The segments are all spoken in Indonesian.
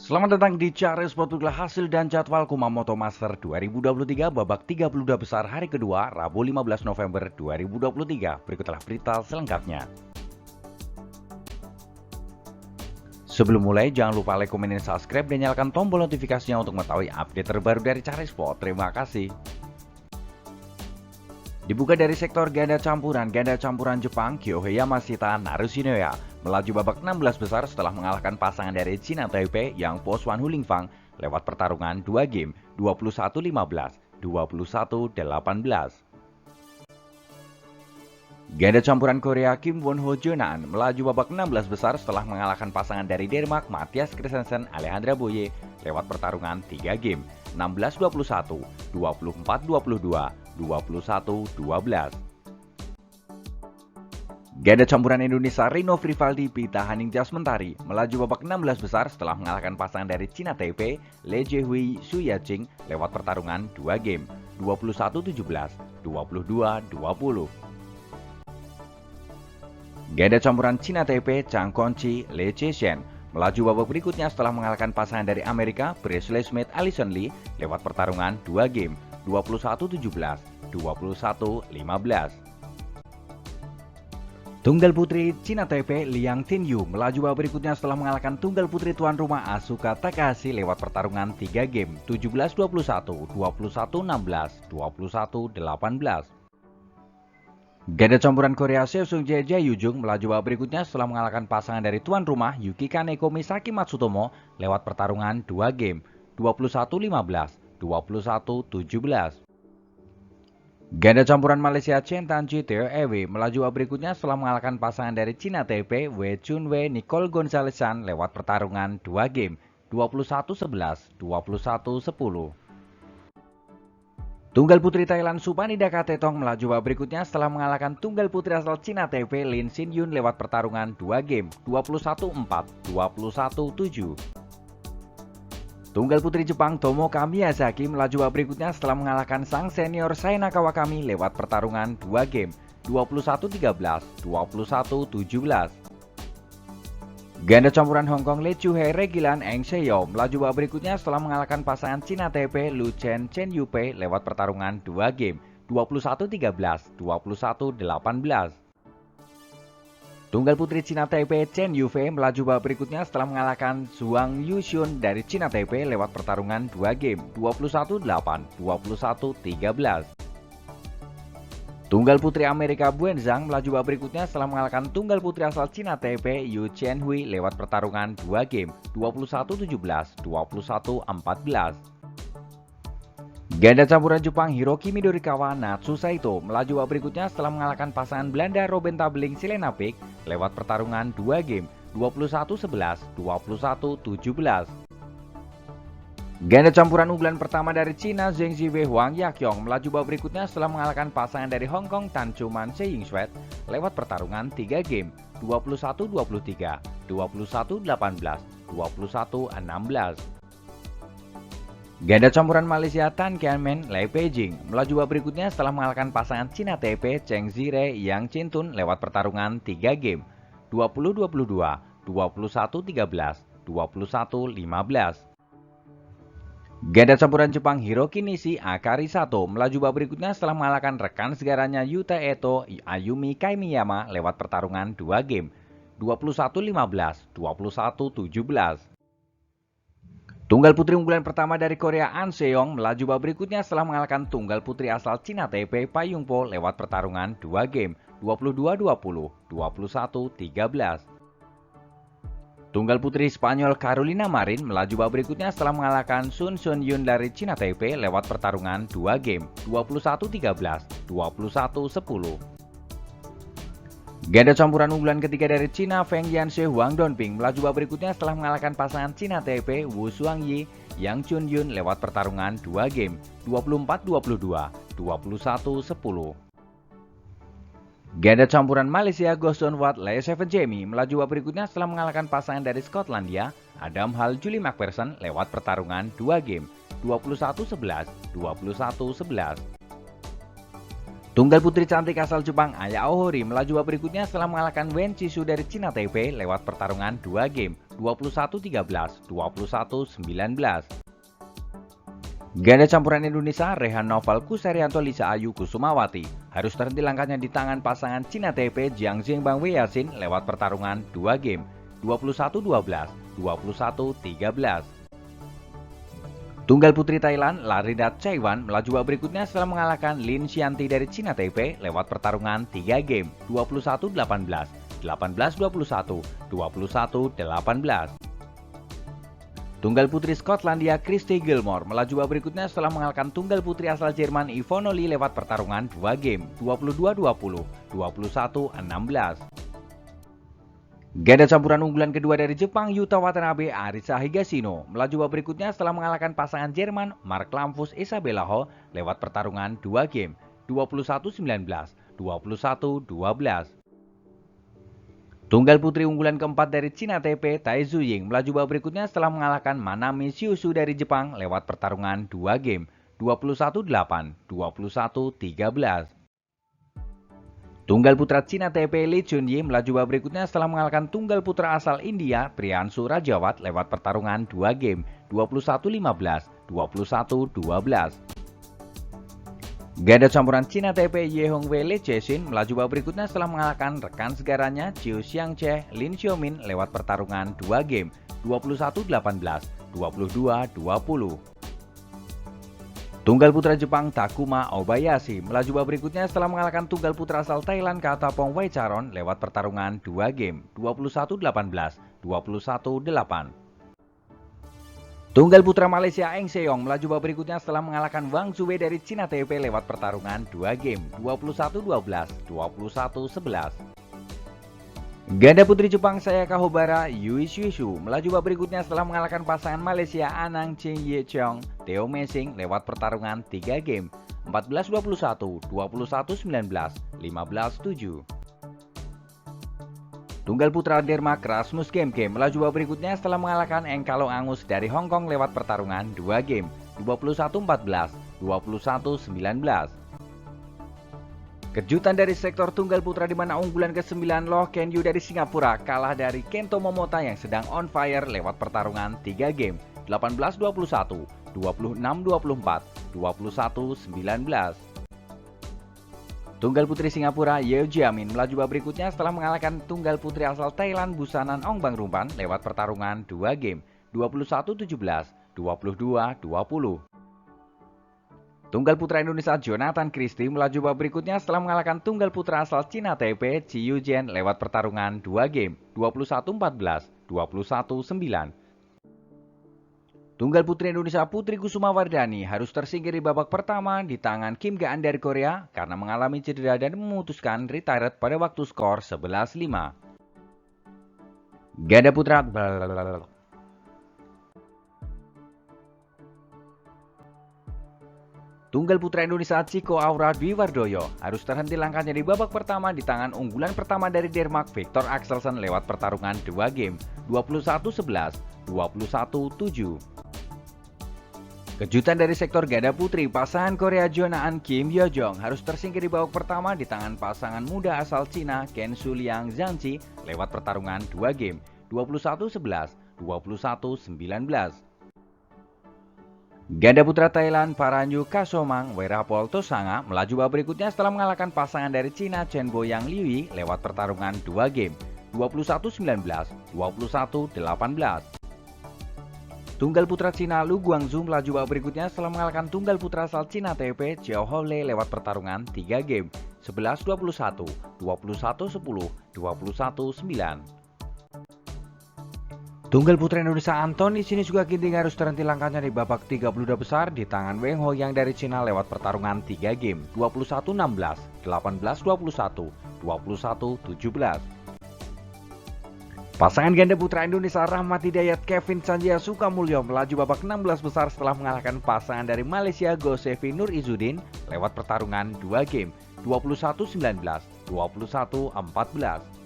Selamat datang di Cari Sport. Begitulah hasil dan jadwal Kumamoto Master 2023 babak 32 besar hari kedua Rabu 15 November 2023. Berikutlah berita selengkapnya. Sebelum mulai, jangan lupa like, komen, dan subscribe, dan nyalakan tombol notifikasinya untuk mengetahui update terbaru dari Cari Sport. Terima kasih. Dibuka dari sektor ganda campuran Jepang, Kyohei Yamashita Narushinoya melaju babak 16 besar setelah mengalahkan pasangan dari China Taipei yang Po Swan Hulingfang lewat pertarungan 2 game 21-15, 21-18. Ganda campuran Korea Kim Won Ho Jonan melaju babak 16 besar setelah mengalahkan pasangan dari Denmark Mathias Christensen Alejandra Boye lewat pertarungan 3 game 16-21, 24-22, 21-12. Ganda campuran Indonesia Rino Frivaldi Pita Haningtyas Mentari melaju babak 16 besar setelah mengalahkan pasangan dari China Taipei Lee Jae-hui Su Yaching lewat pertarungan 2 game 21-17, 22-20. Ganda campuran China Taipei Chang Konchi Lee Cheshen melaju babak berikutnya setelah mengalahkan pasangan dari Amerika Presley Smith Alison Lee lewat pertarungan 2 game 21-17, 21-15. Tunggal putri China Taipei Liang Tinyu melaju babak berikutnya setelah mengalahkan tunggal putri tuan rumah Asuka Takahashi lewat pertarungan 3 game 17-21, 21-16, 21-18. Ganda campuran Korea Seo Sung-jae Jae Yujung melaju babak berikutnya setelah mengalahkan pasangan dari tuan rumah Yuki Kaneko Misaki Matsutomo lewat pertarungan 2 game 21-15, 21-17. Ganda campuran Malaysia Chen Tanji Teo Ewe melaju babak berikutnya setelah mengalahkan pasangan dari China Taipei Wei Chunwei Nicole Gonzalesan lewat pertarungan 2 game 21-11, 21-10. Tunggal putri Thailand Supanida Katetong melaju babak berikutnya setelah mengalahkan tunggal putri asal China Taipei Lin Xin Yun lewat pertarungan 2 game 21-4, 21-7. Tunggal putri Jepang Tomoka Miyazaki melaju babak berikutnya setelah mengalahkan sang senior Saina Kawakami lewat pertarungan 2 game 21-13, 21-17. Ganda campuran Hong Kong Lee Chu-hei Regilan Eng Seo melaju babak berikutnya setelah mengalahkan pasangan China Taipei Lu Chen Chen Yupei lewat pertarungan 2 game 21-13, 21-18. Tunggal putri China Taipei Chen Yufei melaju babak berikutnya setelah mengalahkan Zhuang Yuxiun dari China Taipei lewat pertarungan 2 game 21-8, 21-13. Tunggal putri Amerika Buen Zhang melaju babak berikutnya setelah mengalahkan tunggal putri asal China Taipei Yu Chen-hui lewat pertarungan 2 game 21-17, 21-14. Ganda campuran Jepang Hiroki Midorikawa Natsu Saito melaju babak berikutnya setelah mengalahkan pasangan Belanda Robin Tabeling Silena Pick lewat pertarungan 2 game 21-11, 21-17. Ganda campuran unggulan pertama dari Cina Zheng Ziwei Huang Yaqiong melaju babak berikutnya setelah mengalahkan pasangan dari Hong Kong Tan Chuman Se Ying-shuat lewat pertarungan 3 game 21-23, 21-18, 21-16. Ganda campuran Malaysia Tan Kianmen Lei Peijing melaju babak berikutnya setelah mengalahkan pasangan China Taipei Cheng Zire Yang Chintun lewat pertarungan 3 game 20-22, 21-13, 21-15. Ganda campuran Jepang Hiroki Nishi Akari Sato melaju babak berikutnya setelah mengalahkan rekan segaranya Yuta Eto Ayumi Kaimiyama lewat pertarungan 2 game 21-15, 21-17. Tunggal putri unggulan pertama dari Korea An Seong melaju babak berikutnya setelah mengalahkan tunggal putri asal China Taipei Pai Yungpo lewat pertarungan 2 game 22-20, 21-13. Tunggal putri Spanyol Carolina Marin melaju babak berikutnya setelah mengalahkan Sun Sun Yun dari China Taipei lewat pertarungan 2 game 21-13, 21-10. Ganda campuran unggulan ketiga dari China Feng Yanxue Huang Donping melaju babak berikutnya setelah mengalahkan pasangan China Taipei Wu Shuangyi Yang Chun Yun lewat pertarungan 2 game 24-22, 21-10. Ganda campuran Malaysia Goston Wat Lee Seven Jamie melaju babak berikutnya setelah mengalahkan pasangan dari Skotlandia Adam Hall Julie McPherson lewat pertarungan 2 game 21-11, 21-11. Tunggal putri cantik asal Jepang Aya Aohori melaju babak berikutnya setelah mengalahkan Wen Qixu dari Cina Taipei lewat pertarungan 2 game 21-13, 21-19. Ganda campuran Indonesia Rehan Noval Kuserianto Lisa Ayu Kusumawati harus terhenti langkahnya di tangan pasangan Cina Taipei Jiang Zhengbang Wei Yasin lewat pertarungan 2 game 21-12, 21-13. Tunggal putri Thailand Larida Chaiwan melaju babak berikutnya setelah mengalahkan Lin Xianti dari Cina Taipei lewat pertarungan 3 game 21-18, 18-21, 21-18. Tunggal putri Skotlandia Christy Gilmore melaju babak berikutnya setelah mengalahkan tunggal putri asal Jerman Yvonne Lee lewat pertarungan 2 game 22-20, 21-16. Ganda campuran unggulan kedua dari Jepang Yuta Watanabe Arisa Higashino melaju babak berikutnya setelah mengalahkan pasangan Jerman Mark Lampus Isabella Ho lewat pertarungan 2 game 21-19, 21-12. Tunggal putri unggulan keempat dari Cina Taipei Tai Zuying melaju babak berikutnya setelah mengalahkan Manami Shiusu dari Jepang lewat pertarungan 2 game 21-8, 21-13. Tunggal putra Cina Taipei Lee Chunyi melaju babak berikutnya setelah mengalahkan tunggal putra asal India Priyanshu Rajawat lewat pertarungan 2 game 21-15, 21-12. Ganda campuran Cina Taipei Ye Hongwei Lee Chexin melaju babak berikutnya setelah mengalahkan rekan segaranya Chiu Xiangche Lin Xiaomin lewat pertarungan 2 game 21-18, 22-20. Tunggal putra Jepang Takuma Obayashi melaju babak berikutnya setelah mengalahkan tunggal putra asal Thailand Katapong Waicharon lewat pertarungan 2 game 21-18, 21-8. Tunggal putra Malaysia Eng Seong melaju babak berikutnya setelah mengalahkan Wang Zhuwei dari Cina Taipei lewat pertarungan 2 game 21-12, 21-11. Ganda putri Jepang Sayaka Hobara Yui Shuishu melaju babak berikutnya setelah mengalahkan pasangan Malaysia Anang Ching Ye Cheong Theo Mesing lewat pertarungan 3 game 14-21, 21-19, 15-7. Tunggal putra Denmark Rasmus Kemke melaju babak berikutnya setelah mengalahkan Engkalo Angus dari Hong Kong lewat pertarungan 2 game 21-14, 21-19. Kejutan dari sektor tunggal putra di mana unggulan ke-9 Loh Ken Yu dari Singapura kalah dari Kento Momota yang sedang on fire lewat pertarungan 3 game 18-21, 26-24, 21-19. Tunggal putri Singapura Yeo Jiamin melaju babak berikutnya setelah mengalahkan tunggal putri asal Thailand Busanan Ong Bang Rumpan lewat pertarungan 2 game 21-17, 22-20. Tunggal putra Indonesia Jonathan Christie melaju babak berikutnya setelah mengalahkan tunggal putra asal Cina Taipei Chi Yujian lewat pertarungan 2 game 21-14, 21-9. Tunggal putri Indonesia Putri Kusuma Wardani harus tersingkir di babak pertama di tangan Kim Gaan dari Korea karena mengalami cedera dan memutuskan retired pada waktu skor 11-5. Ganda putra Tunggal putra Indonesia Chico Aura Dwi Wardoyo harus terhenti langkahnya di babak pertama di tangan unggulan pertama dari Denmark Victor Axelsen lewat pertarungan 2 game 21-11, 21-7. Kejutan dari sektor ganda putri, pasangan Korea Jonaan Kim Yo Jong harus tersingkir di babak pertama di tangan pasangan muda asal Cina Ken Suliang Zhangqi lewat pertarungan 2 game 21-11, 21-19. Ganda putra Thailand Paranyu Kasomang Werapol Tosanga melaju babak berikutnya setelah mengalahkan pasangan dari Cina Chen Boyang Liu lewat pertarungan 2 game 21-19, 21-18. Tunggal putra Cina Lu Guangzhou melaju babak berikutnya setelah mengalahkan tunggal putra asal Cina Taipei Chiao Hole lewat pertarungan 3 game 11-21, 21-10, 21-9. Tunggal putra Indonesia Anthony Sinisuka Ginting harus terhenti langkahnya di babak 32 besar di tangan Weng Ho yang dari Cina lewat pertarungan 3 game 21-16, 18-21, 21-17. Pasangan ganda putra Indonesia Rahmat Hidayat Kevin Sanjaya Sukamulyo melaju babak 16 besar setelah mengalahkan pasangan dari Malaysia Gosevi Nur Izzuddin lewat pertarungan 2 game 21-19, 21-14.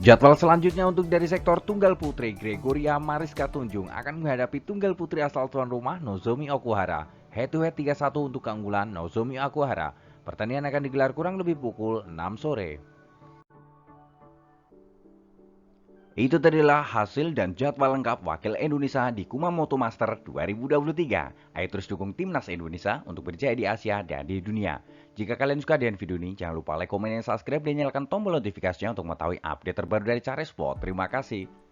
Jadwal selanjutnya untuk dari sektor tunggal putri, Gregoria Mariska Tunjung akan menghadapi tunggal putri asal tuan rumah Nozomi Okuhara, Head to head 3-1 untuk keunggulan Nozomi Okuhara. Pertandingan akan digelar kurang lebih pukul 6 sore. Itu tadilah hasil dan jadwal lengkap wakil Indonesia di Kumamoto Master 2023. Ayo terus dukung timnas Indonesia untuk berjaya di Asia dan di dunia. Jika kalian suka dengan video ini, jangan lupa like, komen, dan subscribe, dan nyalakan tombol notifikasinya untuk mengetahui update terbaru dari Cari Sport. Terima kasih.